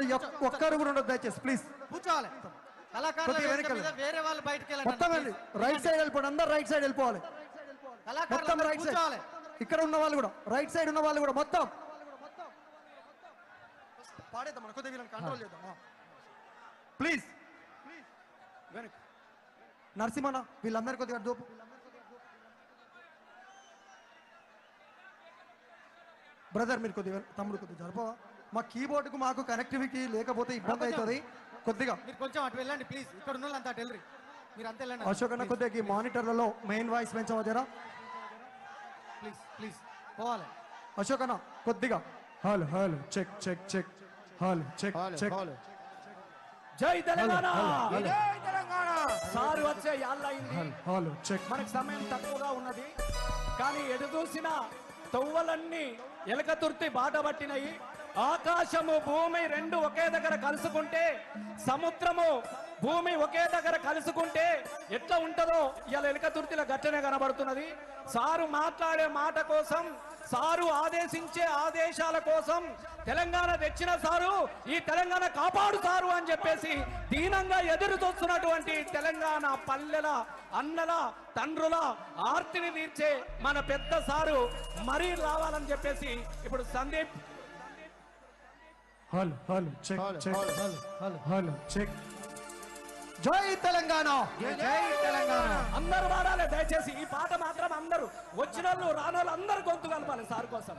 ఒక్కరు కూడా ఉండదు దయచేసి ప్లీజ్ కూర్చోవాలి. కళాకారులు వేరే వాళ్ళు బయటికి మొత్తం వెళ్ళి రైట్ సైడ్ వెళ్ళిపోండి. అందరు రైట్ సైడ్ వెళ్ళిపోవాలి. మొత్తం రైట్ సైడ్. ఇక్కడ ఉన్న వాళ్ళు కూడా రైట్ సైడ్ ఉన్న వాళ్ళు కూడా మొత్తం పాడేద్దాం. మన కొద్దిగా వీళ్ళని కంట్రోల్ చేద్దాం ప్లీజ్. వెనక నరసింహన వీళ్ళందరి కొద్దిగా దోపు. బ్రదర్ మీరు కొద్దిగా తమ్ముడు కొద్దిగా జరపవా? మా కీబోర్డుకు మాకు కనెక్టివిటీ లేకపోతే ఇబ్బంది అవుతుంది. కొద్దిగా మీరు కొంచెం అటు వెళ్ళండి ప్లీజ్. ఇక్కడ ఉన్న వాళ్ళంతా అటు వెళ్ళండి. మీరు అంతే వెళ్ళండి. అశోక్ అన్న కొద్దిగా మానిటర్లలో మెయిన్ వాయిస్ పెంచవా జరా ప్లీజ్ ప్లీజ్. పోవాలి అశోక్ అన్న కొద్దిగా. Hello hello check check check. Hello check check. జై తెలంగాణ. జై తెలంగాణ. సార్ వచ్చే యాళ్ళయింది. Hello check. మనకు సమయం తక్కువగా ఉన్నది కానీ ఎటు చూసిన తొవ్వలన్నీ ఎలకతుర్తి బాట పట్టినాయి. ఆకాశము భూమి రెండు ఒకే దగ్గర కలుసుకుంటే, సముద్రము భూమి ఒకే దగ్గర కలుసుకుంటే ఎట్లా ఉంటుందో ఇవాళ ఎలకతుర్తిలో గట్టనే కనబడుతున్నది. సారు మాట్లాడే మాట కోసం, సారు ఆదేశించే ఆదేశాల కోసం తెలంగాణ తెచ్చిన సారు ఈ తెలంగాణ కాపాడు సారు అని చెప్పేసి దీనంగా ఎదురు చూస్తున్నటువంటి తెలంగాణ పల్లెల అన్నల తండ్రుల ఆర్తిని తీర్చే మన పెద్ద సారు మరీ రావాలని చెప్పేసి ఇప్పుడు Sandeep. Hello hello check check. Hello hello check. జై తెలంగాణ. జై తెలంగాణ. అందరూ వాడాలి దయచేసి. ఈ పాట మాత్రం అందరూ వచ్చిన వాళ్ళు రానోళ్ళు అందరూ గొంతు కలపాలి సార్ కోసం.